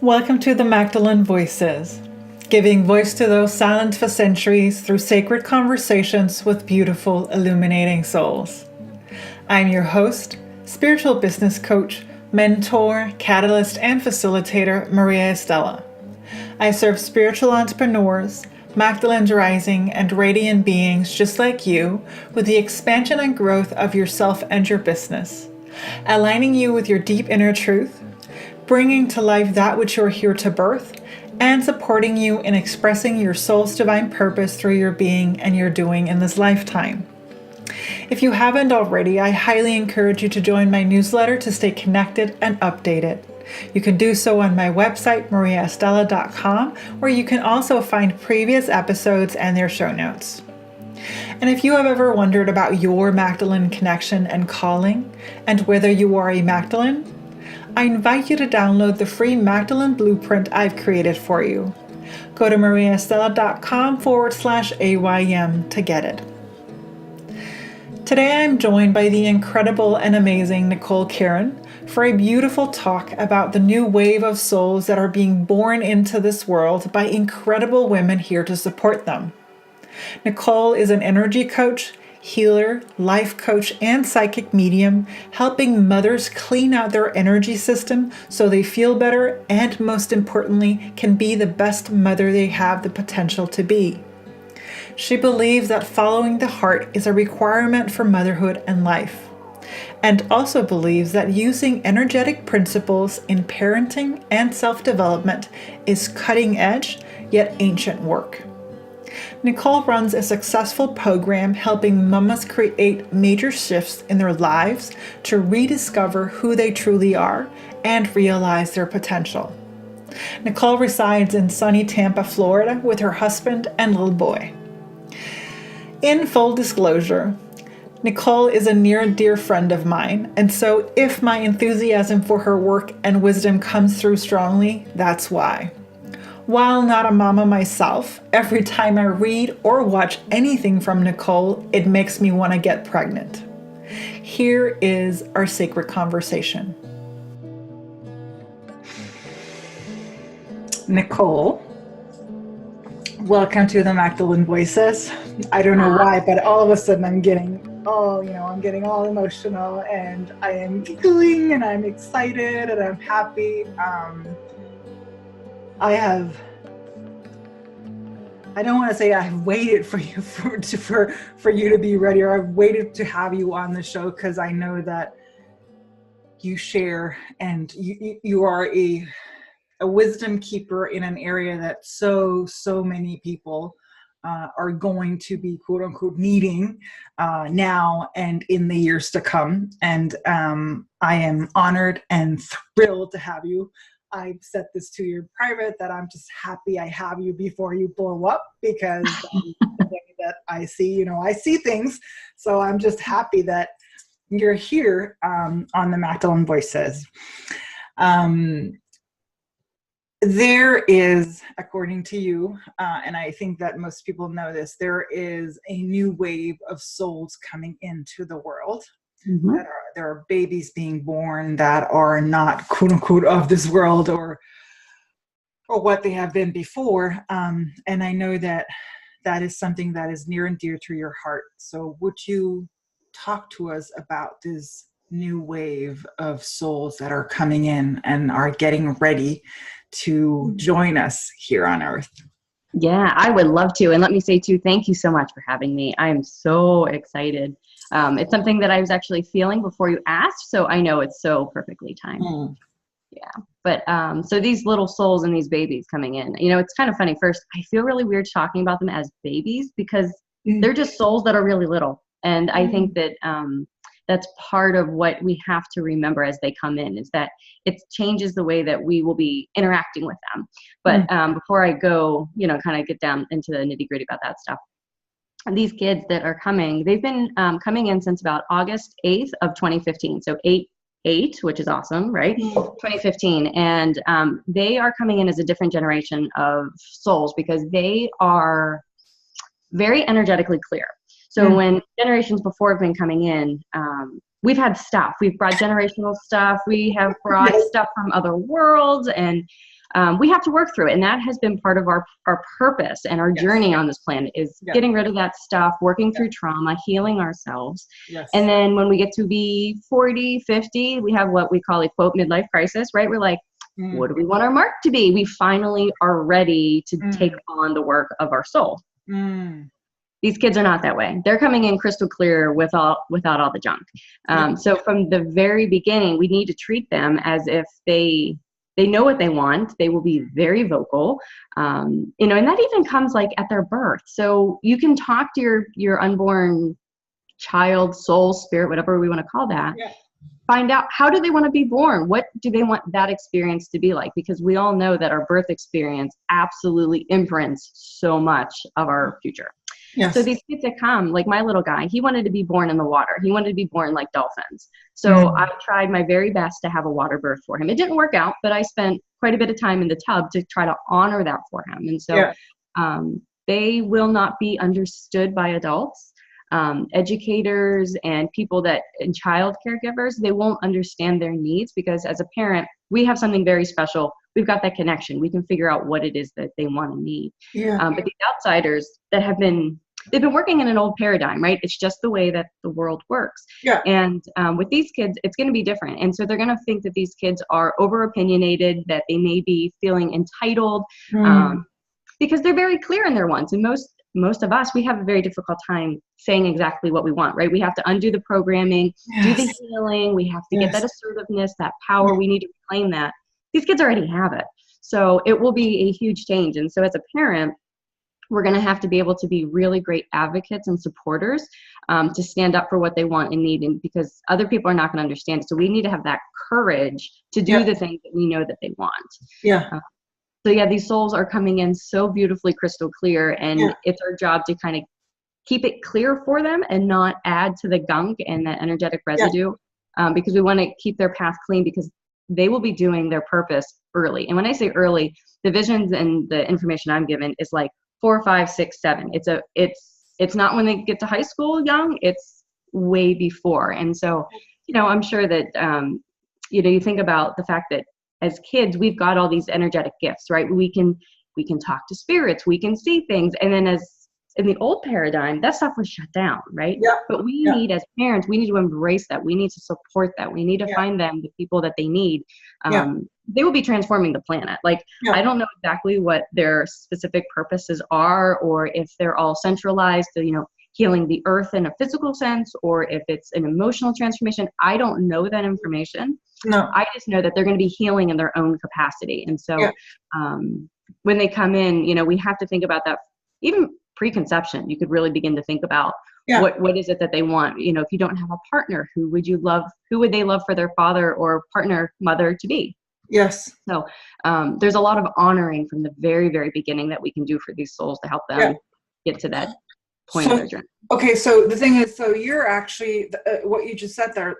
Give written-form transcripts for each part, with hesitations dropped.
Welcome to the Magdalene Voices, giving voice to those silent for centuries through sacred conversations with beautiful, illuminating souls. I'm your host, spiritual business coach, mentor, catalyst, and facilitator, Maria Estella. I serve spiritual entrepreneurs, Magdalene's rising, and radiant beings just like you with the expansion and growth of yourself and your business, aligning you with your deep inner truth, bringing to life that which you're here to birth, and supporting you in expressing your soul's divine purpose through your being and your doing in this lifetime. If you haven't already, I highly encourage you to join my newsletter to stay connected and updated. You can do so on my website, mariaestella.com, where you can also find previous episodes and their show notes. And if you have ever wondered about your Magdalene connection and calling, and whether you are a Magdalene, I invite you to download the free Magdalene Blueprint I've created for you. Go to mariaestella.com/AYM to get it. Today I'm joined by the incredible and amazing Nicole Karon for a beautiful talk about the new wave of souls that are being born into this world by incredible women here to support them. Nicole is an energy coach, healer, life coach, and psychic medium, helping mothers clean out their energy system so they feel better and, most importantly, can be the best mother they have the potential to be. She believes that following the heart is a requirement for motherhood and life, and also believes that using energetic principles in parenting and self-development is cutting edge yet ancient work. Nicole runs a successful program helping mamas create major shifts in their lives to rediscover who they truly are and realize their potential. Nicole resides in sunny Tampa, Florida with her husband and little boy. In full disclosure, Nicole is a near and dear friend of mine, and so if my enthusiasm for her work and wisdom comes through strongly, that's why. While not a mama myself, every time I read or watch anything from Nicole, it makes me want to get pregnant. Here is our sacred conversation. Nicole, welcome to the Magdalene Voices. I don't know why, but all of a sudden I'm getting all emotional, and I am giggling and I'm excited and I'm happy. I don't want to say I've waited for you for you to be ready, or I've waited to have you on the show, because I know that you share and you are a wisdom keeper in an area that so many people are going to be quote unquote needing now and in the years to come. And I am honored and thrilled to have you. I've said this to you in private that I'm just happy I have you before you blow up, because that I see, I see things. So I'm just happy that you're here on the Magdalene Voices. There is, according to you, and I think that most people know this, there is a new wave of souls coming into the world. Mm-hmm. There are babies being born that are not quote unquote of this world or what they have been before. And I know that is something that is near and dear to your heart. So would you talk to us about this new wave of souls that are coming in and are getting ready to join us here on Earth? Yeah, I would love to. And let me say too, thank you so much for having me. I am so excited. It's something that I was actually feeling before you asked, so I know it's so perfectly timed. Yeah. But so these little souls and these babies coming in, it's kind of funny. First, I feel really weird talking about them as babies because they're just souls that are really little. And I think that that's part of what we have to remember as they come in, is that it changes the way that we will be interacting with them. But before I go, kind of get down into the nitty gritty about that stuff, these kids that are coming, they've been coming in since about August 8th of 2015. So 8, which is awesome, right? 2015. And they are coming in as a different generation of souls because they are very energetically clear. So when generations before have been coming in, we've had stuff. We've brought generational stuff. We have brought stuff from other worlds. And we have to work through it. And that has been part of our purpose and our journey on this planet is getting rid of that stuff, working through trauma, healing ourselves. Yes. And then when we get to be 40, 50, we have what we call a quote midlife crisis, right? We're like, what do we want our mark to be? We finally are ready to take on the work of our soul. These kids are not that way. They're coming in crystal clear without all the junk. So from the very beginning, we need to treat them as if they know what they want. They will be very vocal, and that even comes like at their birth. So you can talk to your unborn child, soul, spirit, whatever we want to call that. Find out, how do they want to be born? What do they want that experience to be like? Because we all know that our birth experience absolutely imprints so much of our future. Yes. So these kids that come, like my little guy, he wanted to be born in the water. He wanted to be born like dolphins. So I tried my very best to have a water birth for him. It didn't work out, but I spent quite a bit of time in the tub to try to honor that for him. And so they will not be understood by adults. Educators and people and child caregivers, they won't understand their needs because as a parent, we have something very special. We've got that connection. We can figure out what it is that they want and need. But these outsiders that they've been working in an old paradigm, right? It's just the way that the world works. And with these kids, it's going to be different. And so they're going to think that these kids are over opinionated, that they may be feeling entitled because they're very clear in their wants. And most of us, we have a very difficult time saying exactly what we want, right? We have to undo the programming, do the healing. We have to get that assertiveness, that power. We need to reclaim that. These kids already have it. So it will be a huge change. And so as a parent, we're going to have to be able to be really great advocates and supporters to stand up for what they want and need, and because other people are not going to understand it. So we need to have that courage to do the things that we know that they want. So these souls are coming in so beautifully crystal clear, and it's our job to kind of keep it clear for them and not add to the gunk and that energetic residue, because we want to keep their path clean, because they will be doing their purpose early. And when I say early, the visions and the information I'm given is like 4, 5, 6, 7. It's not when they get to high school young, it's way before. And so, I'm sure that, you think about the fact that as kids, we've got all these energetic gifts, right? We can talk to spirits, we can see things. And then as in the old paradigm, that stuff was shut down, right? But we need, as parents, we need to embrace that. We need to support that. We need to find them the people that they need. They will be transforming the planet. Like, I don't know exactly what their specific purposes are, or if they're all centralized to, healing the earth in a physical sense, or if it's an emotional transformation. I don't know that information. I just know that they're going to be healing in their own capacity. And so when they come in, we have to think about that. Even preconception, you could really begin to think about what is it that they want. If you don't have a partner, who would they love for their father or partner, mother to be? So there's a lot of honoring from the very, very beginning that we can do for these souls to help them get to that point of their journey. Okay, so the thing is, so you're actually, what you just said there,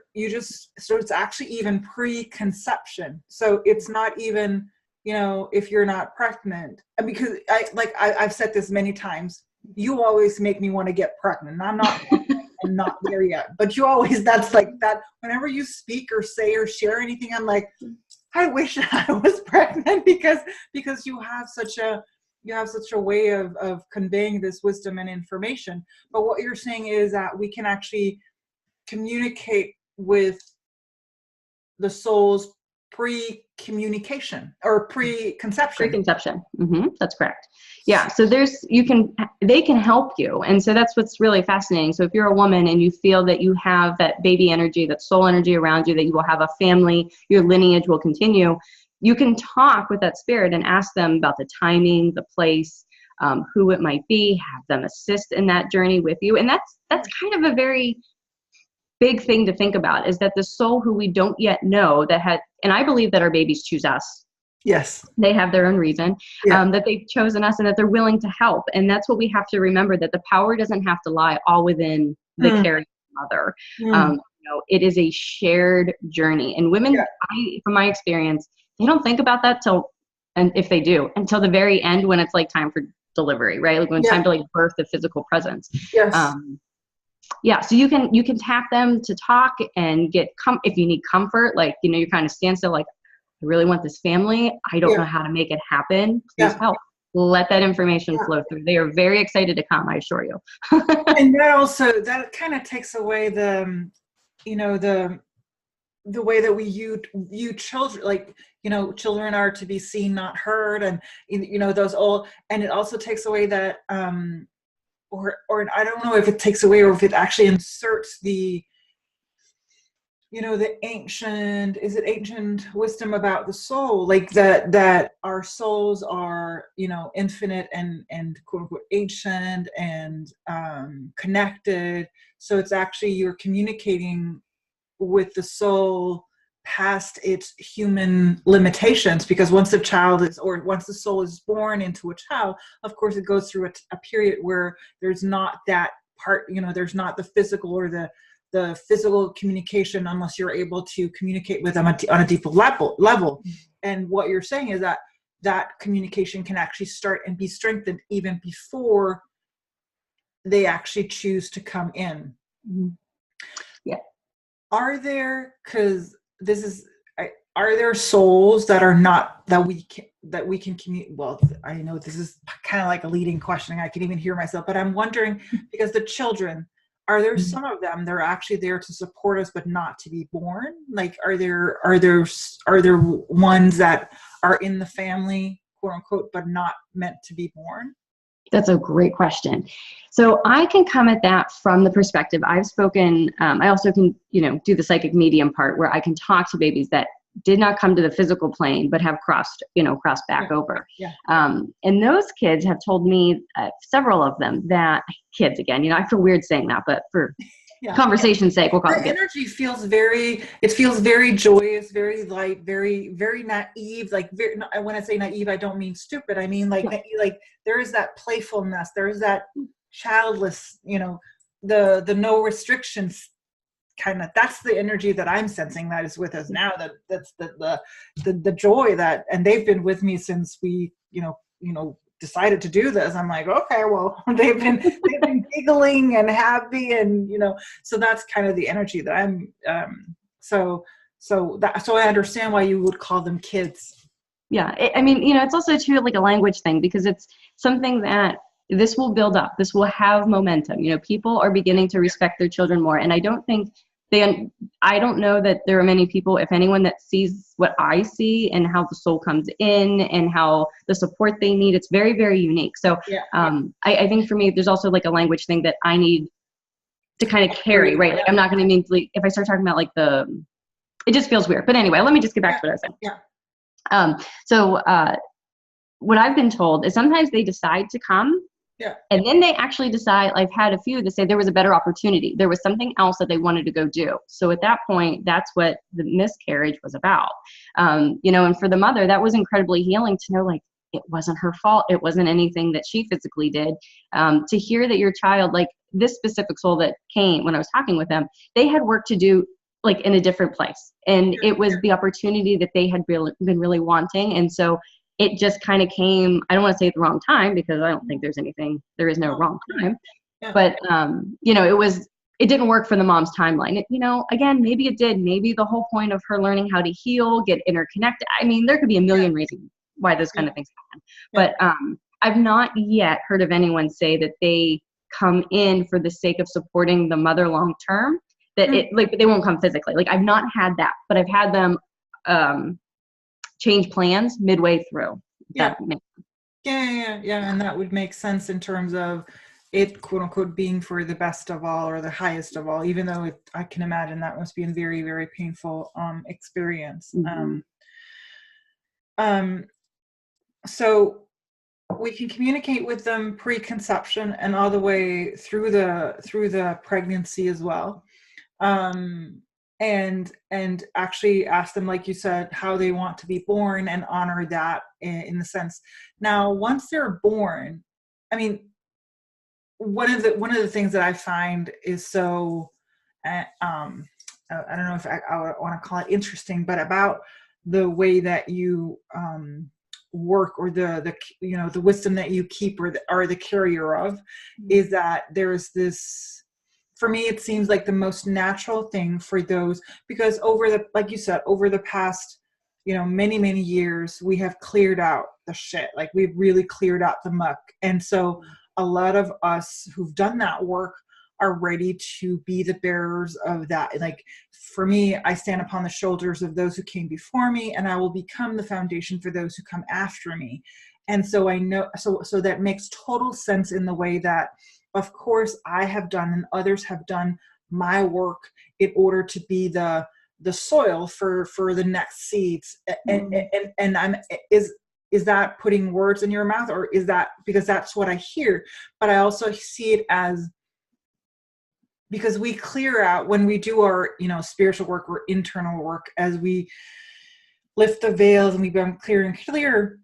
so it's actually even preconception. So it's not even, if you're not pregnant, because I've said this many times, you always make me want to get pregnant. I'm not there yet, but you always, that's like that, whenever you speak or say or share anything, I'm like, I wish I was pregnant, because you have such a way of conveying this wisdom and information. But what you're saying is that we can actually communicate with the soul's pre-communication or preconception. That's correct. So they can help you. And so that's what's really fascinating. So if you're a woman and you feel that you have that baby energy, that soul energy around you, that you will have a family, your lineage will continue, you can talk with that spirit and ask them about the timing, the place, who it might be, have them assist in that journey with you. And that's kind of a very big thing to think about, is that the soul who we don't yet know and I believe that our babies choose us. They have their own reason, that they've chosen us and that they're willing to help. And that's what we have to remember, that the power doesn't have to lie all within the caring mother. It is a shared journey. And women, from my experience, they don't think about that if they do, until the very end, when it's like time for delivery, right? Like when time to birth the physical presence. So you can tap them to talk and get if you need comfort, like, you're kind of stand still, like, I really want this family. I don't know how to make it happen. Please help. Let that information flow through. They are very excited to come, I assure you. And that kind of takes away the, you know, the way that we view children, like, you know, children are to be seen, not heard. And, you know, those old, and it also takes away that, or I don't know if it takes away or if it actually inserts the, you know, the ancient wisdom about the soul, like that our souls are, you know, infinite and quote unquote ancient and connected. So it's actually, you're communicating with the soul past its human limitations, because once the soul is born into a child, of course it goes through a period where there's not that part, you know, there's not the physical or the physical communication, unless you're able to communicate with them on a deeper level. And what you're saying is that communication can actually start and be strengthened even before they actually choose to come in. Yeah. Are there souls that are not, that we can communicate? Well, I know this is kind of like a leading question. I can even hear myself, but I'm wondering, because the children, are there some of them that are actually there to support us, but not to be born? Like, are there ones that are in the family, quote unquote, but not meant to be born? That's a great question. So I can come at that from the perspective I've spoken. I also can, you know, do the psychic medium part where I can talk to babies that did not come to the physical plane, but have crossed back over. Yeah. And those kids have told me, several of them, that kids, again, you know, I feel weird saying that, but for conversation's sake, we'll call it. The energy feels very joyous, very light, very, very naive. Like, when I say naive, I don't mean stupid. I mean, like there is that playfulness. There is that childless, you know, the no restrictions kind of, that's the energy that I'm sensing that is with us now. That's the joy that, and they've been with me since we, you know, decided to do this. I'm like, okay, well, they've been giggling and happy, and, you know, so that's kind of the energy that I'm, so I understand why you would call them kids. Yeah. I mean, you know, it's also too like a language thing, because it's something that this will build up. This will have momentum. You know, people are beginning to respect their children more. And I don't know that there are many people, if anyone, that sees what I see and how the soul comes in and how the support they need. It's very, very unique. So I think for me, there's also like a language thing that I need to kind of carry, right? Like, I'm not going to mean, like, if I start talking about like it just feels weird. But anyway, let me just get back to what I was saying. So what I've been told is sometimes they decide to come. Yeah. And then they actually decide, I've had a few that say there was a better opportunity. There was something else that they wanted to go do. So at that point, that's what the miscarriage was about. You know, and for the mother, that was incredibly healing to know, like, it wasn't her fault. It wasn't anything that she physically did. To hear that your child, like this specific soul that came when I was talking with them, they had work to do, like, in a different place. And it was the opportunity that they had been really wanting. And so it just kind of came, I don't want to say at the wrong time, because I don't think there is no wrong time. Yeah. But, you know, it didn't work for the mom's timeline. You know, again, maybe it did. Maybe the whole point of her learning how to heal, get interconnected. I mean, there could be a million reasons why those kind of things happen. But I've not yet heard of anyone say that they come in for the sake of supporting the mother long term, that they won't come physically. Like, I've not had that, but I've had them, change plans midway through. Yeah, and that would make sense in terms of it, quote unquote, being for the best of all or the highest of all, even though I can imagine that must be a very, very painful experience. So we can communicate with them pre-conception and all the way through the pregnancy as well. And actually ask them, like you said, how they want to be born and honor that in the sense. Now, once they're born, I mean, one of the things that I find is so, I don't know if I want to call it interesting, but about the way that you work, or the you know, the wisdom that you keep or are the carrier of, is that there's this. For me, it seems like the most natural thing for those, because like you said, over the past, many, many years, we have cleared out the shit. Like, we've really cleared out the muck. And so a lot of us who've done that work are ready to be the bearers of that. Like, for me, I stand upon the shoulders of those who came before me, and I will become the foundation for those who come after me. And so I know, so that makes total sense in the way that, of course, I have done and others have done my work in order to be the soil for the next seeds. And I'm, is that putting words in your mouth, or is that because that's what I hear? But I also see it as, because we clear out when we do our, spiritual work or internal work, as we lift the veils and we become clearer and clearer,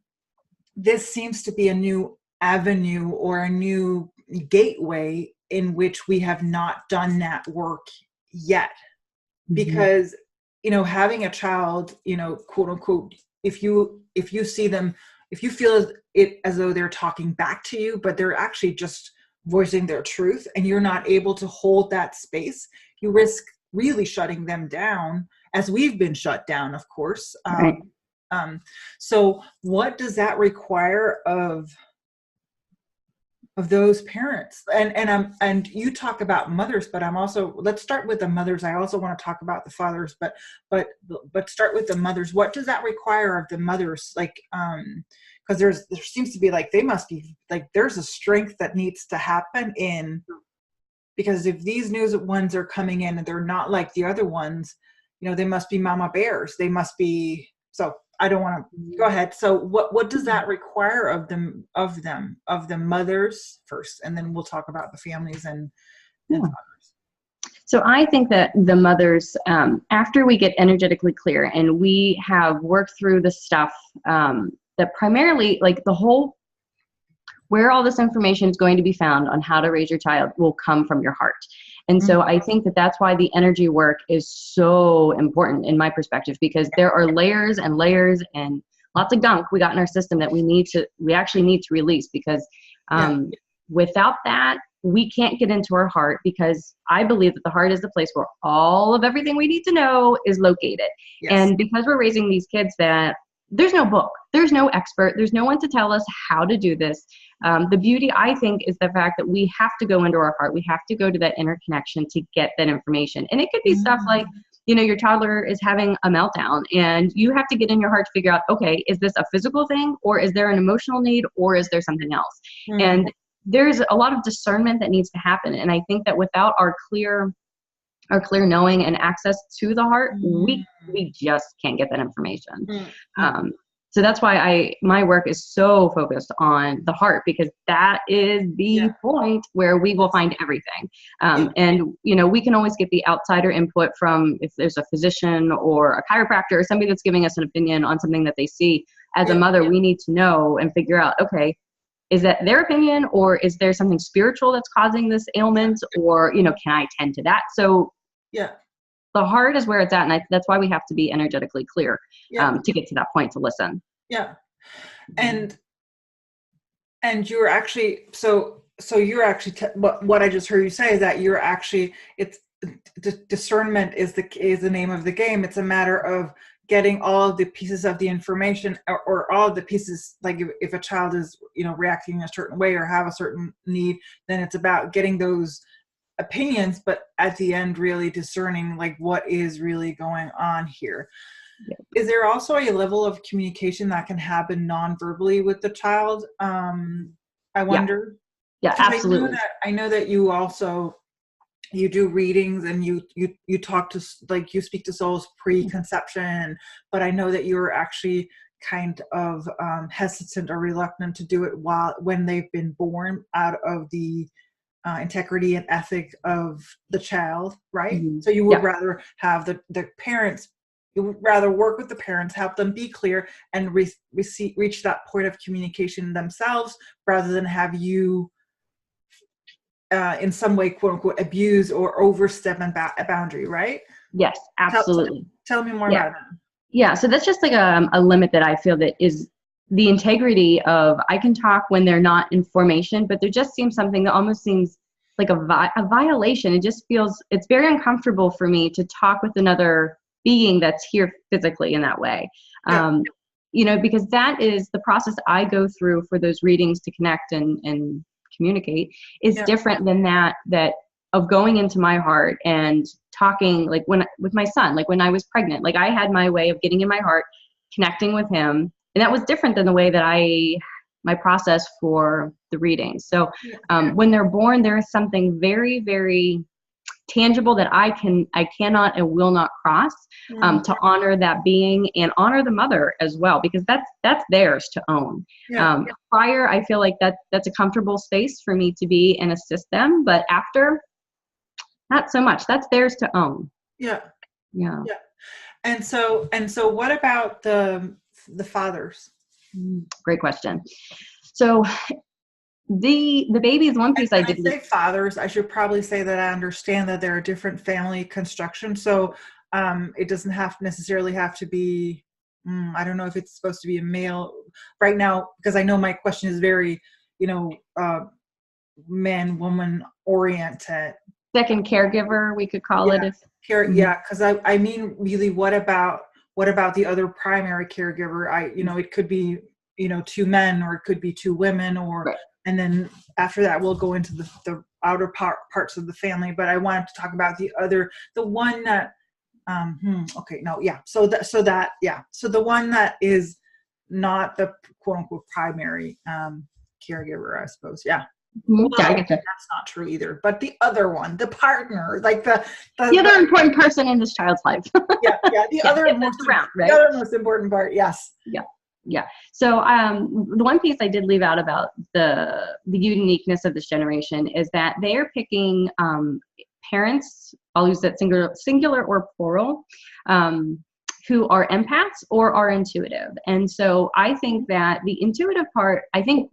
this seems to be a new avenue or a new gateway in which we have not done that work yet. Because, having a child, quote unquote, if you see them, if you feel it as though they're talking back to you, but they're actually just voicing their truth, and you're not able to hold that space, you risk really shutting them down, as we've been shut down, of course. Right. So what does that require of those parents? And you talk about mothers, but I'm also, let's start with the mothers. I also want to talk about the fathers, but start with the mothers. What does that require of the mothers? Like, because there seems to be, like, they must be, like, there's a strength that needs to happen because if these new ones are coming in and they're not like the other ones, they must be mama bears. They must be, so I don't want to go ahead. So what does that require of the mothers first, and then we'll talk about the families and fathers. So I think that the mothers, after we get energetically clear and we have worked through the stuff, that primarily, like, where all this information is going to be found on how to raise your child will come from your heart. And so I think that that's why the energy work is so important in my perspective, because there are layers and layers and lots of gunk we got in our system that we actually need to release, because without that, we can't get into our heart, because I believe that the heart is the place where all of everything we need to know is located. Yes. And because we're raising these kids, that there's no book, there's no expert, there's no one to tell us how to do this. The beauty, I think, is the fact that we have to go into our heart. We have to go to that inner connection to get that information. And it could be stuff like, your toddler is having a meltdown, and you have to get in your heart to figure out, okay, is this a physical thing, or is there an emotional need, or is there something else? And there's a lot of discernment that needs to happen. And I think that without our clear knowing and access to the heart, we just can't get that information. So that's why my work is so focused on the heart, because that is the point where we will find everything. And, we can always get the outsider input from, if there's a physician or a chiropractor or somebody that's giving us an opinion on something that they see. As a mother, we need to know and figure out, okay, is that their opinion, or is there something spiritual that's causing this ailment, or, can I tend to that? So the heart is where it's at. And that's why we have to be energetically clear to get to that point to listen. Yeah. And you're actually, so you're actually, what I just heard you say is that you're actually, it's discernment is the name of the game. It's a matter of getting all of the pieces of the information, or all of the pieces, like if a child is, reacting a certain way or have a certain need, then it's about getting those opinions, but at the end, really discerning, like, what is really going on here. Is there also a level of communication that can happen non-verbally with the child? I wonder. Yeah, absolutely. I know that you also, you do readings, and you talk to, like, you speak to souls pre-conception, but I know that you're actually kind of hesitant or reluctant to do it when they've been born, out of the integrity and ethic of the child, right? So you would rather have the parents, you would rather work with the parents, help them be clear and reach that point of communication themselves, rather than have you in some way, quote unquote, abuse or overstep a boundary, right? Yes, absolutely. Tell me more about that. Yeah, so that's just like a limit that I feel that is the integrity of, I can talk when they're not in formation, but there just seems something that almost seems like a violation. It just feels, it's very uncomfortable for me to talk with another being that's here physically in that way. Yeah. Because that is the process I go through for those readings to connect and communicate is Yeah. different than that of going into my heart and talking like with my son, like when I was pregnant, like I had my way of getting in my heart, connecting with him. And that was different than the way that my process for the readings. So when they're born, there is something very, very tangible that I cannot and will not cross, to honor that being and honor the mother as well, because that's theirs to own. Prior, I feel like that's a comfortable space for me to be and assist them, but after, not so much. That's theirs to own. Yeah. Yeah. Yeah. And so what about the fathers? Great question. So the baby is one piece When I did. say fathers, I should probably say that I understand that there are different family constructions. So it doesn't necessarily have to be, I don't know if it's supposed to be a male right now, because I know my question is very, man, woman oriented. Second caregiver, we could call it. Yeah, because I mean, really, what about the other primary caregiver? It could be, two men, or it could be two women, or Right. And then after that, we'll go into the outer parts of the family. But I wanted to talk about the one that, okay, no, yeah. So the one that is not the quote unquote primary caregiver, I suppose. Yeah. Well, Yeah, I get that. that's not true either. But the other one, the partner, like the other important person in this child's life. The other most important part. Yes. Yeah. So the one piece I did leave out about the uniqueness of this generation is that they are picking parents, I'll use that singular or plural, who are empaths or are intuitive. And so I think that the intuitive part, I think,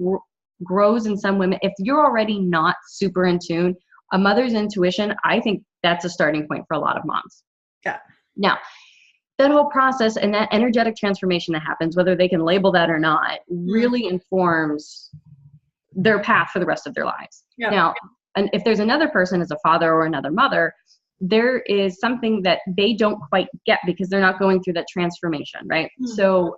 grows in some women. If you're already not super in tune, a mother's intuition, I think that's a starting point for a lot of moms. Yeah. Now, that whole process and that energetic transformation that happens, whether they can label that or not, really informs their path for the rest of their lives. Yeah. Now, and if there's another person as a father or another mother, there is something that they don't quite get because they're not going through that transformation, right? So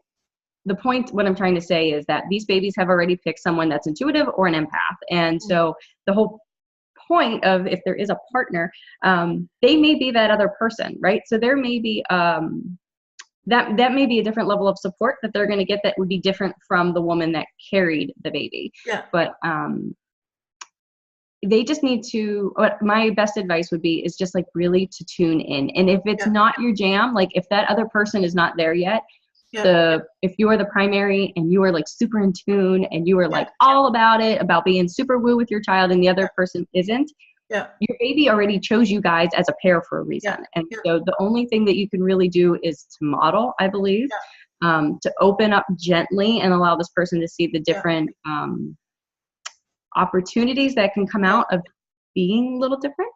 the point, what I'm trying to say is that these babies have already picked someone that's intuitive or an empath. And so the whole point of, if there is a partner, they may be that other person, right? So there may be that may be a different level of support that they're going to get that would be different from the woman that carried the baby. Yeah. But they just need to, what my best advice would be is just like really to tune in. And if it's not your jam, like if that other person is not there yet, if you are the primary and you are like super in tune and you are like all about it, about being super woo with your child, and the other person isn't, your baby already chose you guys as a pair for a reason. And so the only thing that you can really do is to model, I believe, to open up gently and allow this person to see the different opportunities that can come out of being a little different.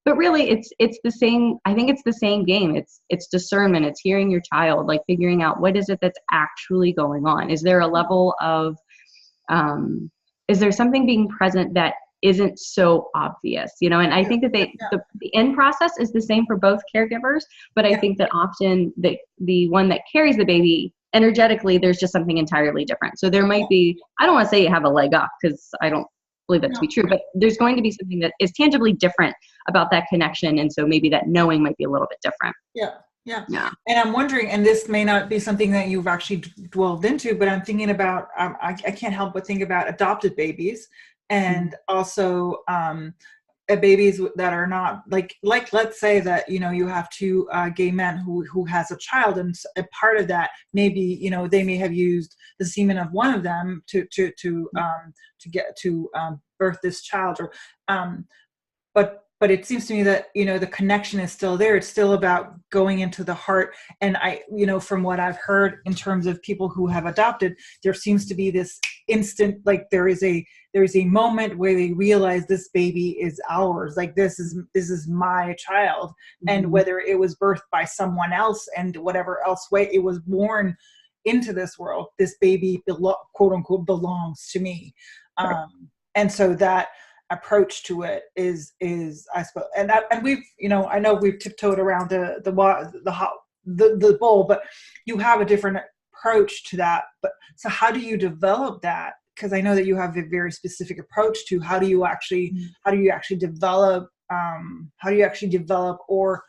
But really it's the same. I think it's the same game. It's discernment. It's hearing your child, like figuring out what is it that's actually going on. Is there a level of, is there something being present that isn't so obvious, and I think that the end process is the same for both caregivers, but I think that often the one that carries the baby energetically, there's just something entirely different. So there might be, I don't want to say you have a leg up, because I don't believe that to be true, but there's going to be something that is tangibly different about that connection. And so maybe that knowing might be a little bit different. Yeah. And I'm wondering, and this may not be something that you've actually dwelled into, but I'm thinking about, I can't help but think about adopted babies, and also babies that are not like let's say that you have two gay men who has a child, and a part of that maybe they may have used the semen of one of them to get to birth this child, or but it seems to me that the connection is still there. It's still about going into the heart. And I from what I've heard in terms of people who have adopted, there seems to be this instant, like there is a moment where they realize this baby is ours, like this is my child. And whether it was birthed by someone else and whatever else way it was born into this world, this baby quote unquote belongs to me. And so that approach to it is I suppose, and we've I know we've tiptoed around the the bowl, but you have a different approach to that. But so how do you develop that? Because I know that you have a very specific approach to how do you actually develop or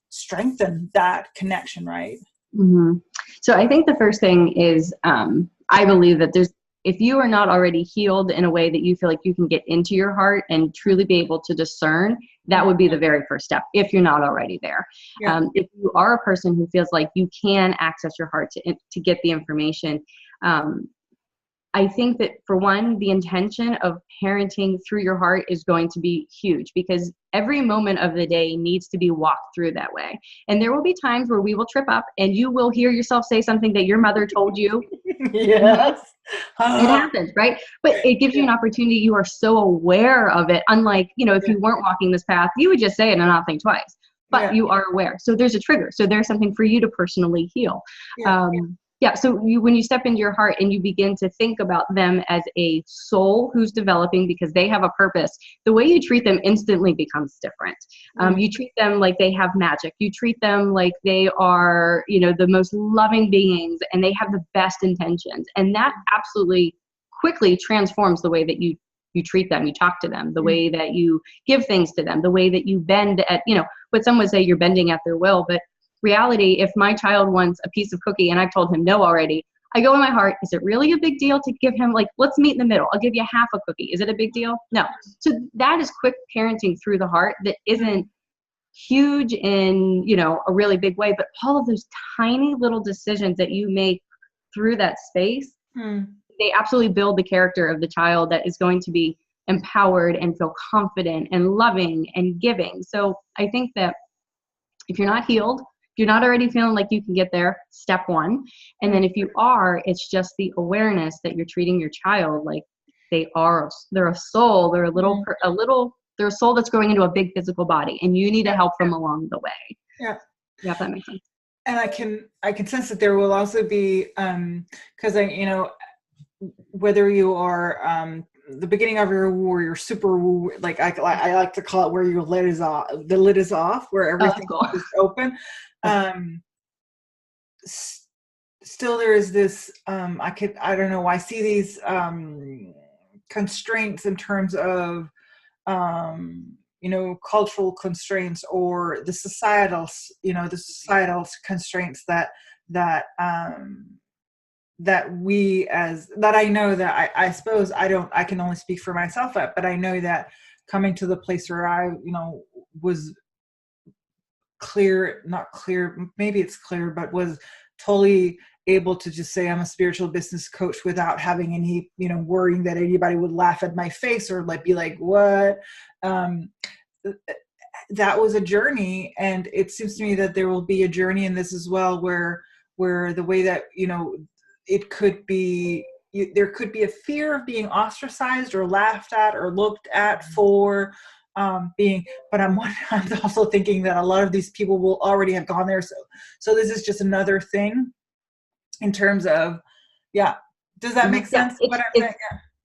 strengthen that connection, right? Mm-hmm. So I think the first thing is, I believe that if you are not already healed in a way that you feel like you can get into your heart and truly be able to discern, that would be the very first step if you're not already there. Yeah. If you are a person who feels like you can access your heart to get the information, I think that, for one, the intention of parenting through your heart is going to be huge, because every moment of the day needs to be walked through that way. And there will be times where we will trip up and you will hear yourself say something that your mother told you. Yes. It happens, right? But it gives you an opportunity. You are so aware of it. Unlike, if you weren't walking this path, you would just say it and not think twice. But you are aware. So there's a trigger. So there's something for you to personally heal. So when you step into your heart and you begin to think about them as a soul who's developing because they have a purpose, the way you treat them instantly becomes different. You treat them like they have magic. You treat them like they are, the most loving beings, and they have the best intentions. And that absolutely quickly transforms the way that you treat them, you talk to them, the way that you give things to them, the way that you bend at, what some would say you're bending at their will. But reality, if my child wants a piece of cookie and I've told him no already, I go in my heart, is it really a big deal to give him, let's meet in the middle. I'll give you half a cookie. Is it a big deal? No. So that is quick parenting through the heart that isn't huge in, a really big way, but all of those tiny little decisions that you make through that space, they absolutely build the character of the child that is going to be empowered and feel confident and loving and giving. So I think that if you're not healed, if you're not already feeling like you can get there, step one. And then if you are, it's just the awareness that you're treating your child like they're a soul. They're they're a soul that's growing into a big physical body, and you need to help them along the way. Yeah. Yeah, if that makes sense. And I can sense that there will also be, because whether you are the beginning of your woo or your super woo, I like to call it where your lid is off, where everything is open. Still there is this, I don't know, I see these constraints in terms of, cultural constraints or the societal constraints I suppose I can only speak for myself, but I know that coming to the place where I, was not clear, maybe it's clear, but was totally able to just say I'm a spiritual business coach without having any, worrying that anybody would laugh at my face or be like, what? That was a journey. And it seems to me that there will be a journey in this as well, where the way that, it could be, there could be a fear of being ostracized or laughed at or looked at for but I'm also thinking that a lot of these people will already have gone there. So this is just another thing in terms of, does that make sense? What I'm saying?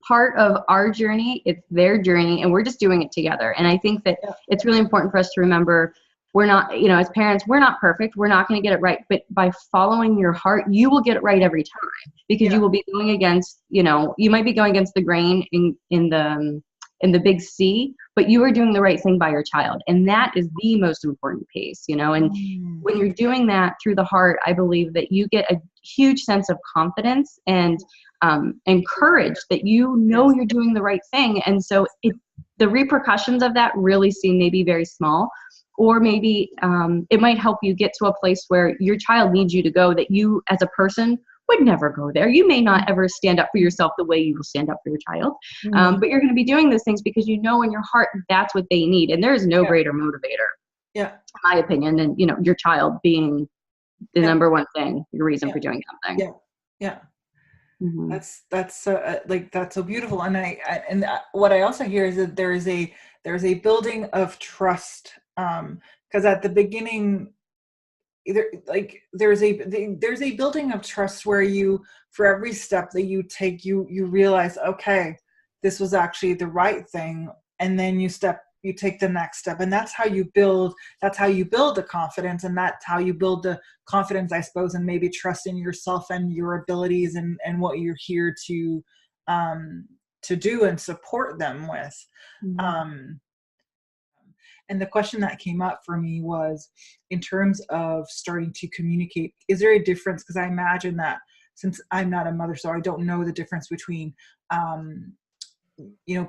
Part of our journey, it's their journey, and we're just doing it together. And I think that it's really important for us to remember, we're not, as parents, we're not perfect. We're not going to get it right. But by following your heart, you will get it right every time, because you will be going against, you might be going against the grain in the big sea, but you are doing the right thing by your child. And that is the most important piece, and when you're doing that through the heart, I believe that you get a huge sense of confidence and courage that you're doing the right thing. And so the repercussions of that really seem maybe very small, or maybe it might help you get to a place where your child needs you to go, that you as a person would never go there. You may not ever stand up for yourself the way you will stand up for your child, but you're going to be doing those things because in your heart that's what they need. And there is no greater motivator, in my opinion, than your child being the number one thing, your reason for doing something. Mm-hmm. That's so that's so beautiful. And what I also hear is that there's a building of trust, because at the beginning, there's a building of trust where you, for every step that you take, you realize, okay, this was actually the right thing, and then you step you take the next step, and that's how you build the confidence, and that's how you build the confidence, I suppose, and maybe trust in yourself and your abilities and what you're here to do and support them with. Um, and the question that came up for me was, in terms of starting to communicate, is there a difference? Because I imagine that, since I'm not a mother, so I don't know the difference between,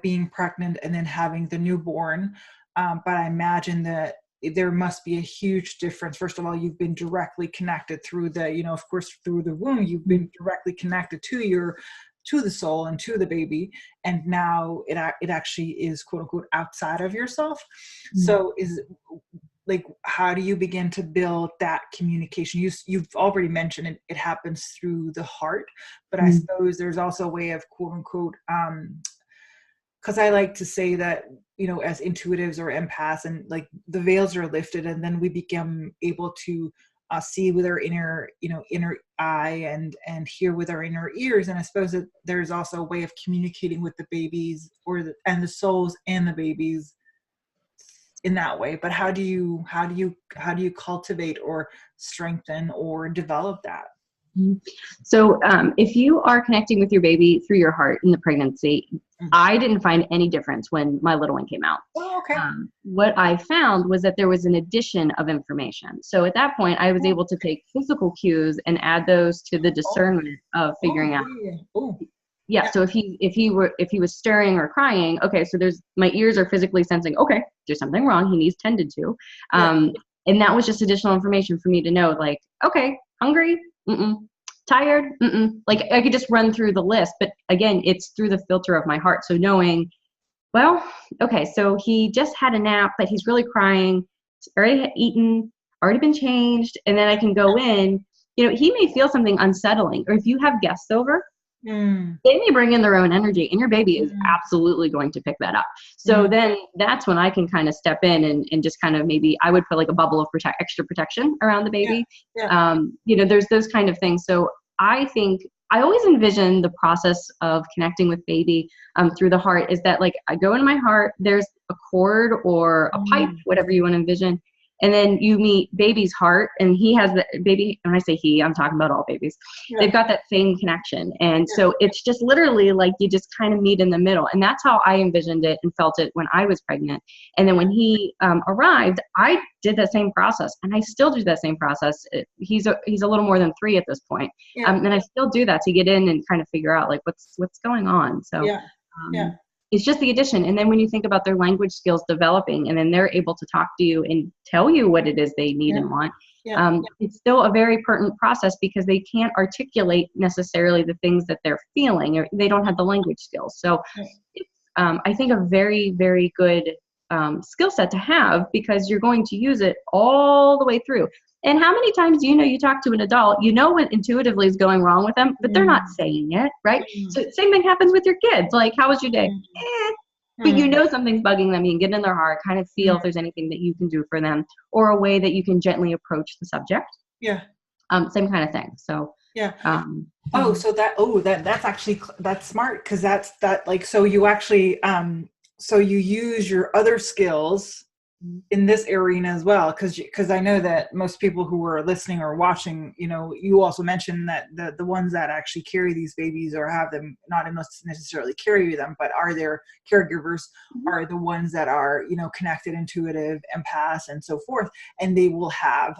being pregnant and then having the newborn. But I imagine that there must be a huge difference. First of all, you've been directly connected through of course, through the womb, you've been directly connected to the soul and to the baby. And now it actually is, quote unquote, outside of yourself. So how do you begin to build that communication? You've already mentioned it happens through the heart, but I suppose there's also a way of, quote unquote, because I like to say that, as intuitives or empaths, and like the veils are lifted, and then we become able to see with our inner eye and hear with our inner ears. And I suppose that there's also a way of communicating with the babies and the souls and the babies in that way. But how do you cultivate or strengthen or develop that? So if you are connecting with your baby through your heart in the pregnancy, I didn't find any difference when my little one came out. Oh, okay. What I found was that there was an addition of information. So at that point, I was able to take physical cues and add those to the discernment of figuring out. Yeah. So if he was stirring or crying, okay, so my ears are physically sensing, okay, there's something wrong. He needs tended to. And that was just additional information for me to know, like, okay, hungry, tired, like I could just run through the list. But again, it's through the filter of my heart. So knowing, well, okay, so he just had a nap, but he's really crying. He's already eaten, already been changed. And then I can go in, he may feel something unsettling. Or if you have guests over, they may bring in their own energy, and your baby is absolutely going to pick that up. So then that's when I can kind of step in and just kind of, maybe I would put like a bubble of extra protection around the baby. There's those kind of things. So I think I always envision the process of connecting with baby through the heart is that, like, I go in my heart, there's a cord or a pipe, whatever you want to envision. And then you meet baby's heart, and he has the baby. When I say he, I'm talking about all babies. They've got that same connection. And so it's just literally like you just kind of meet in the middle. And that's how I envisioned it and felt it when I was pregnant. And then when he arrived, I did that same process, and I still do that same process. He's a little more than 3 at this point. And I still do that to get in and kind of figure out like what's going on. So it's just the addition. And then when you think about their language skills developing, and then they're able to talk to you and tell you what it is they need and want, it's still a very pertinent process, because they can't articulate necessarily the things that they're feeling, or they don't have the language skills. So it's, I think, a very, very good skill set to have, because you're going to use it all the way through. And how many times do you talk to an adult, what intuitively is going wrong with them, but they're not saying it, right? So same thing happens with your kids. Like, how was your day? But something's bugging them. You can get in their heart, kind of feel if there's anything that you can do for them, or a way that you can gently approach the subject. Same kind of thing. So that's smart, because so you actually so you use your other skills in this arena as well, because I know that most people who are listening or watching, you also mentioned that the ones that actually carry these babies or have them, not necessarily carry them, but are their caregivers, are the ones that are connected, intuitive, empaths, and so forth, and they will have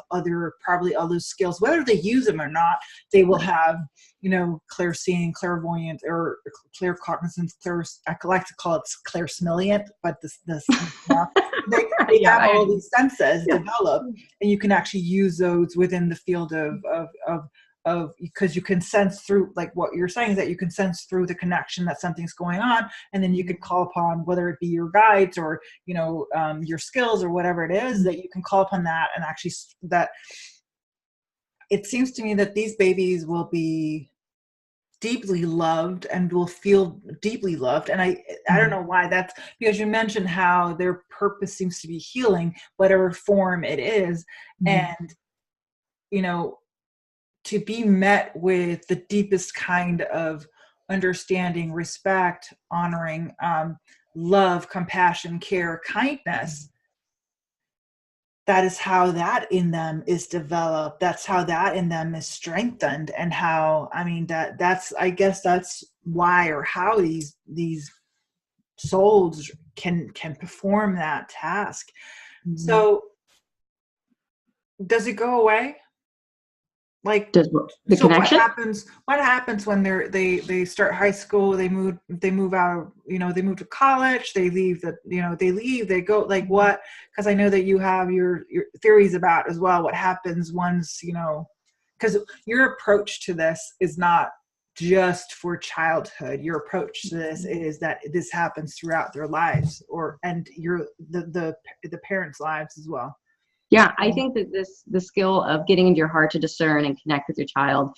probably other skills, whether they use them or not. They will have clairseeing, clairvoyant, or claircognizance. I like to call it clairsmilliant, but they have all these senses developed, and you can actually use those within the field of because you can sense through, like what you're saying, is that you can sense through the connection that something's going on, and then you could call upon, whether it be your guides or your skills or whatever it is, that you can call upon that, and actually that it seems to me that these babies will be deeply loved and will feel deeply loved. And I don't know why. That's because you mentioned how their purpose seems to be healing, whatever form it is. And to be met with the deepest kind of understanding, respect, honoring, love, compassion, care, kindness, that is how that in them is developed. That's how that in them is strengthened. And how, I mean, that's, I guess that's why, or how these souls can perform that task. Mm-hmm. So does it go away? Like, Does the so connection? what happens when they start high school, they move out, they move to college, they leave they go, like, what, because I know that you have your theories about as well what happens once, because your approach to this is not just for childhood. Your approach to this is that this happens throughout their lives, and the parents' lives as well. Yeah, I think that the skill of getting into your heart to discern and connect with your child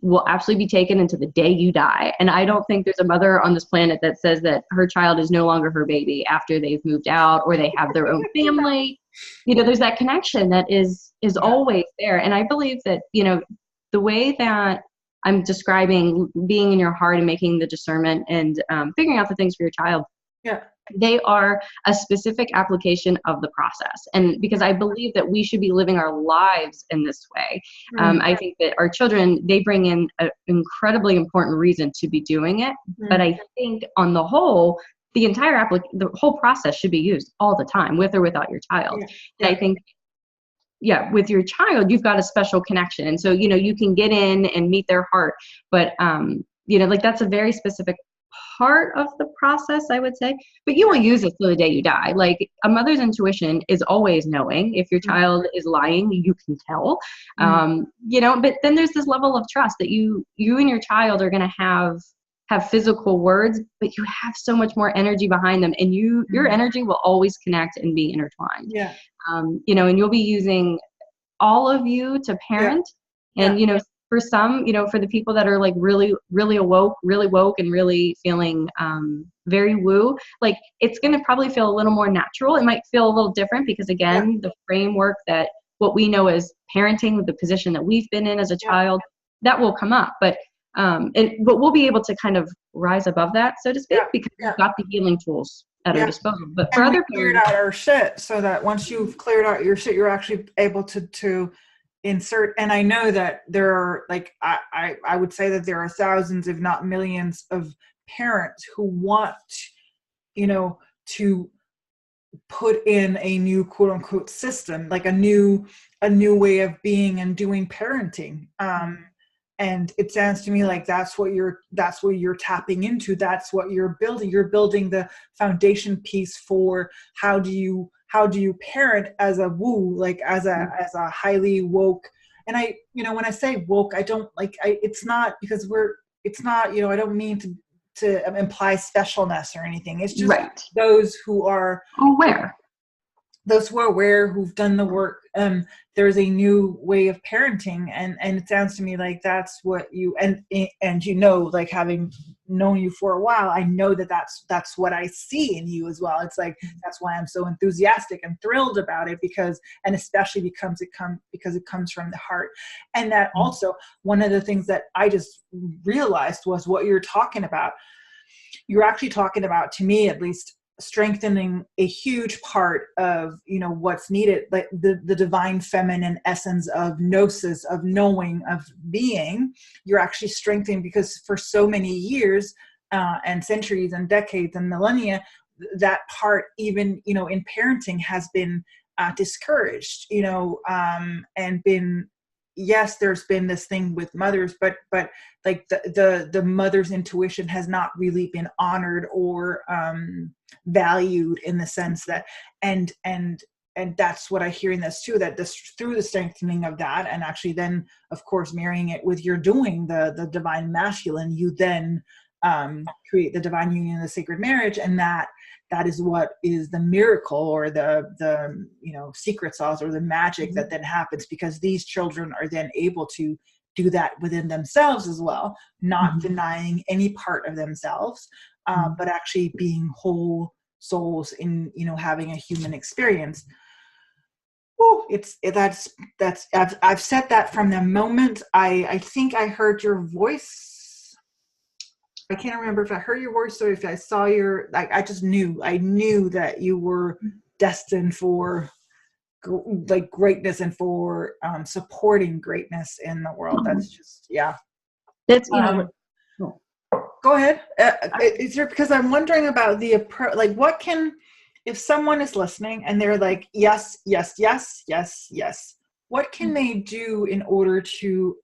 will absolutely be taken into the day you die. And I don't think there's a mother on this planet that says that her child is no longer her baby after they've moved out or they have their own family. There's that connection that is always there. And I believe that, the way that I'm describing being in your heart and making the discernment and figuring out the things for your child. Yeah. They are a specific application of the process. And because I believe that we should be living our lives in this way. I think that our children, they bring in an incredibly important reason to be doing it. But I think on the whole, the whole process should be used all the time, with or without your child. And I think, with your child, you've got a special connection. And so, you can get in and meet their heart. But, that's a very specific part of the process, I would say, but you will use it till the day you die. Like, a mother's intuition is always knowing. If your child is lying, you can tell, but then there's this level of trust that you and your child are going to have physical words, but you have so much more energy behind them, and your energy will always connect and be intertwined. And you'll be using all of you to parent. And for some, for the people that are like really, really woke and really feeling very woo, like, it's going to probably feel a little more natural. It might feel a little different because, again, the framework that what we know as parenting, the position that we've been in as a child, that will come up. But we'll be able to kind of rise above that, so to speak, because we've got the healing tools at our disposal. But for other people, cleared out our shit, so that once you've cleared out your shit, you're actually able to insert. And I know that there are, like, I would say that there are thousands, if not millions, of parents who want, to put in a new quote unquote system, like a new way of being and doing parenting. And it sounds to me like that's what you're tapping into. That's what you're building. You're building the foundation piece for how do you parent as a woo, like as a highly woke. And I, when I say woke, I don't like, it's not because it's not, I don't mean to imply specialness or anything. It's just those who are aware. Those who are aware, who've done the work, there's a new way of parenting, and it sounds to me like that's what you and like, having known you for a while, I know that that's what I see in you as well. It's like, that's why I'm so enthusiastic and thrilled about it, because especially because it comes from the heart. And that also, one of the things that I just realized was what you're talking about. You're actually talking about, to me at least, strengthening a huge part of what's needed, like the divine feminine essence of gnosis, of knowing, of being. You're actually strengthening, because for so many years and centuries and decades and millennia, that part, even in parenting, has been discouraged, and been, yes, there's been this thing with mothers, but like the mother's intuition has not really been honored or valued, in the sense that, and that's what I hear in this too, that through the strengthening of that, and actually then, of course, marrying it with your doing the divine masculine, you then create the divine union, the sacred marriage, and that is what is the miracle, or the secret sauce, or the magic that then happens, because these children are then able to do that within themselves as well, not denying any part of themselves, but actually being whole souls in having a human experience. Oh, I've said that from the moment I think I heard your voice. I can't remember if I heard your voice or if I saw your, like, I knew that you were destined for like greatness and for supporting greatness in the world. That's just, yeah. That's, Go ahead. Is there, because I'm wondering about the approach, like what can, if someone is listening and they're like, yes, yes, yes, yes, yes, what can they do in order to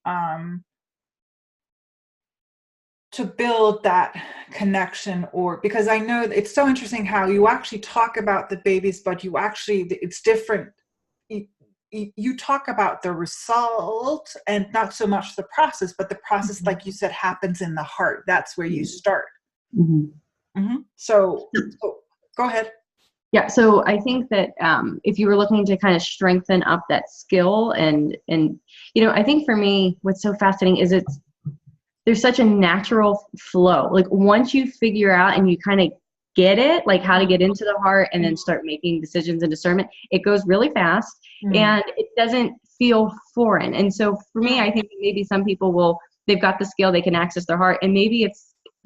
build that connection? Or, because I know it's so interesting how you actually talk about the babies, but you actually, it's different. You talk about the result and not so much the process, but the process, like you said, happens in the heart. That's where you start. So go ahead. Yeah, so I think that if you were looking to kind of strengthen up that skill and I think for me, what's so fascinating is there's such a natural flow. Like once you figure out and you kind of get it, like how to get into the heart and then start making decisions and discernment, it goes really fast and it doesn't feel foreign. And so for me, I think maybe some people they've got the skill, they can access their heart, and maybe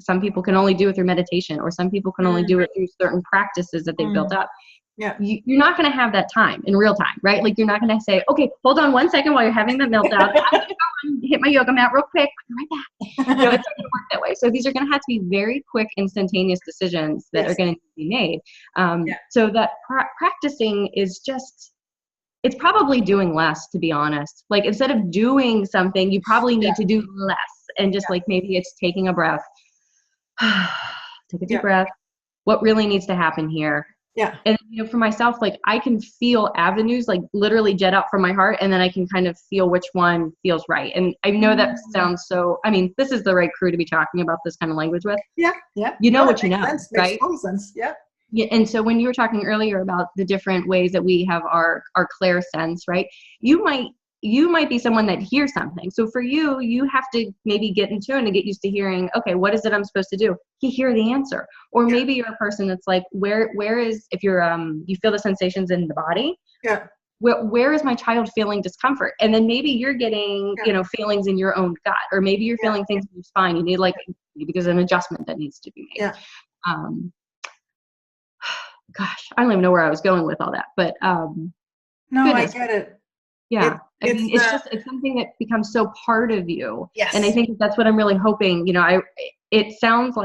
some people can only do it through meditation, or some people can only do it through certain practices that they've built up. Yeah. You're not going to have that time in real time, right? Like you're not going to say, okay, hold on 1 second while you're having that meltdown. I'm going to go and hit my yoga mat real quick. I'll be right back. It's not going to work that way. So these are going to have to be very quick, instantaneous decisions that are going to be made. So that practicing is just, it's probably doing less, to be honest. Like instead of doing something, you probably need to do less. And just like maybe it's taking a breath. Take a deep breath. What really needs to happen here? Yeah. And for myself, like I can feel avenues like literally jet out from my heart, and then I can kind of feel which one feels right. And I know that sounds so, I mean, this is the right crew to be talking about this kind of language with. Yeah. Yeah. You know what you know, sense. right? Makes total sense. Yeah. Yeah. And so when you were talking earlier about the different ways that we have our clair sense, right? You might be someone that hears something. So for you, you have to maybe get in tune and get used to hearing, okay, what is it I'm supposed to do? You hear the answer. Or maybe you're a person that's like, where is, if you're, you feel the sensations in the body. Yeah. Where is my child feeling discomfort? And then maybe you're getting, feelings in your own gut, or maybe you're feeling things in your spine. You need maybe there's an adjustment that needs to be made. Yeah. Gosh, I don't even know where I was going with all that, but, no, goodness. I get it. Yeah. It's something that becomes so part of you. Yes. And I think that's what I'm really hoping, it sounds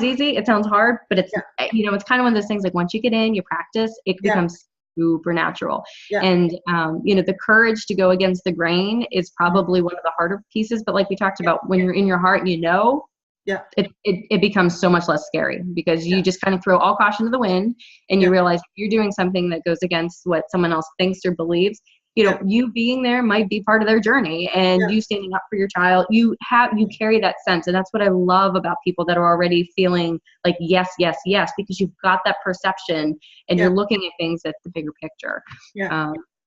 easy. It sounds hard, but it's, it's kind of one of those things, like once you get in, you practice, it becomes super natural. Yeah. And, the courage to go against the grain is probably one of the harder pieces, but like we talked about, when you're in your heart, it becomes so much less scary, because you just kind of throw all caution to the wind, and you realize if you're doing something that goes against what someone else thinks or believes, you being there might be part of their journey, and you standing up for your child, you carry that sense. And that's what I love about people that are already feeling like, yes, yes, yes, because you've got that perception and you're looking at things at the bigger picture.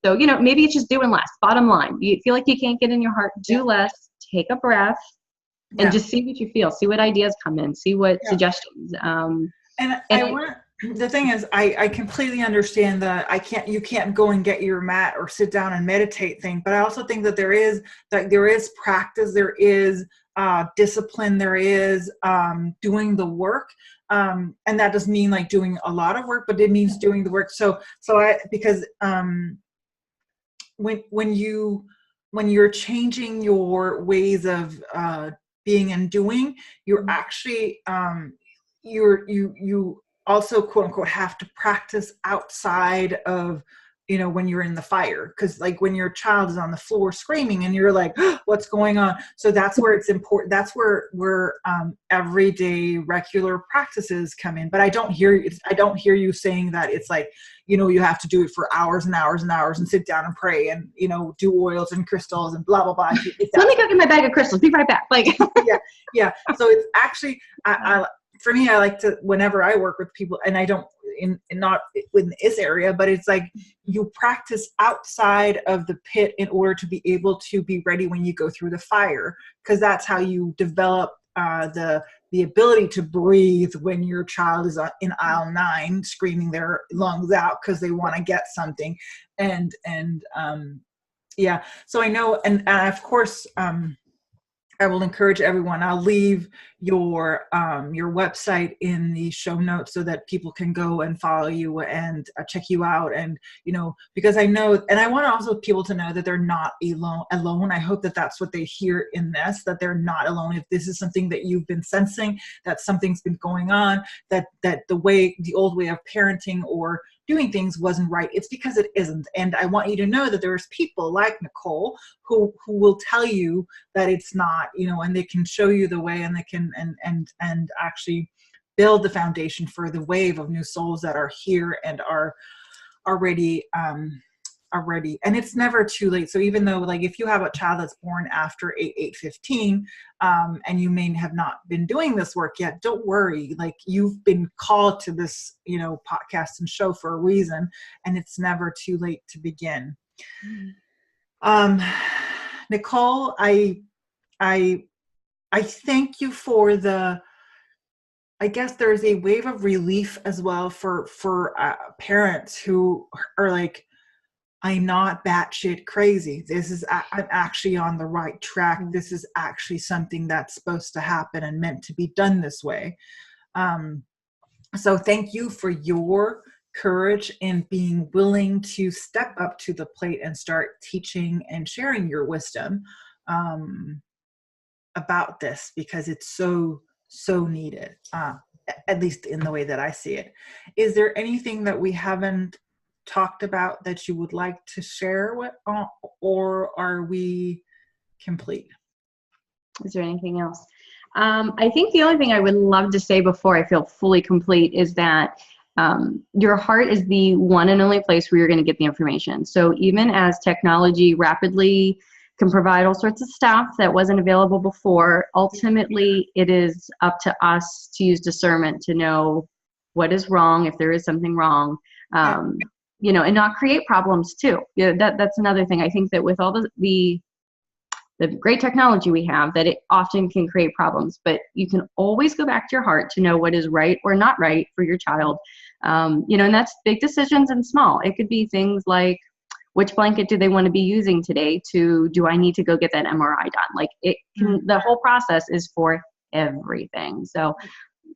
So, maybe it's just doing less. Bottom line, you feel like you can't get in your heart, do less, take a breath, and just see what you feel, see what ideas come in, see what suggestions. The thing is, I completely understand that you can't go and get your mat or sit down and meditate thing, but I also think that there is practice, there is discipline, there is doing the work, and that doesn't mean like doing a lot of work, but it means doing the work. Because when you're changing your ways of being and doing, you're actually you also, quote unquote, have to practice outside of, when you're in the fire. Because like when your child is on the floor screaming and you're like, what's going on? So that's where it's important. That's where everyday regular practices come in. But I don't hear you saying that it's like, you have to do it for hours and hours and hours and sit down and pray and, do oils and crystals and blah, blah, blah. Let me go get my bag of crystals. Be right back. Like, yeah. So it's actually, for me, I like to, whenever I work with people, and I don't, not in this area, but it's like you practice outside of the pit in order to be able to be ready when you go through the fire, because that's how you develop the ability to breathe when your child is in aisle 9 screaming their lungs out because they want to get something. So I know, and of course, I will encourage everyone. I'll leave your website in the show notes so that people can go and follow you and check you out. And because I know, and I want also people to know that they're not alone. I hope that that's what they hear in this, that they're not alone. If this is something that you've been sensing, that something's been going on, that the old way of parenting or doing things wasn't right, it's because it isn't. And I want you to know that there's people like Nicole who will tell you that it's not, and they can show you the way, and they can and actually build the foundation for the wave of new souls that are here and are already ready. And it's never too late. So even though, like, if you have a child that's born after 8/15, and you may have not been doing this work yet, don't worry. Like, you've been called to this, podcast and show for a reason, and it's never too late to begin. Nicole, I thank you for I guess there's a wave of relief as well for parents who are like, I'm not batshit crazy. I'm actually on the right track. This is actually something that's supposed to happen and meant to be done this way. So thank you for your courage and being willing to step up to the plate and start teaching and sharing your wisdom about this, because it's so needed, at least in the way that I see it. Is there anything that we haven't talked about that you would like to share with, or are we complete? Is there anything else? I think the only thing I would love to say before I feel fully complete is that your heart is the one and only place where you're going to get the information. So even as technology rapidly can provide all sorts of stuff that wasn't available before, ultimately it is up to us to use discernment to know what is wrong, if there is something wrong, and not create problems too. That's another thing. I think that with all the great technology we have, that it often can create problems, but you can always go back to your heart to know what is right or not right for your child. And that's big decisions and small. It could be things like, which blanket do they want to be using today, to do I need to go get that MRI done? Like, the whole process is for everything. So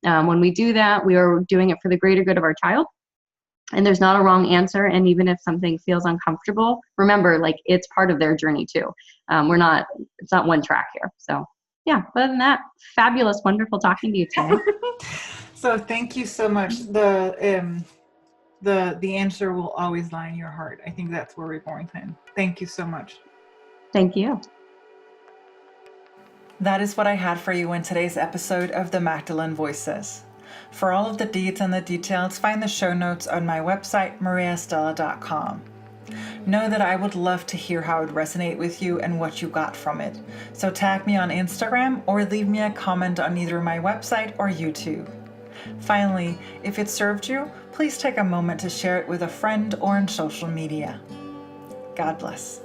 when we do that, we are doing it for the greater good of our child. And there's not a wrong answer. And even if something feels uncomfortable, remember, like, it's part of their journey too. It's not one track here. So yeah, other than that, fabulous, wonderful talking to you today. So thank you so much. The answer will always lie in your heart. I think that's where we're going to end. Thank you so much. Thank you. That is what I had for you in today's episode of the Magdalene Voices. For all of the deeds and the details, find the show notes on my website, mariastella.com. Know that I would love to hear how it resonated with you and what you got from it. So tag me on Instagram or leave me a comment on either my website or YouTube. Finally, if it served you, please take a moment to share it with a friend or on social media. God bless.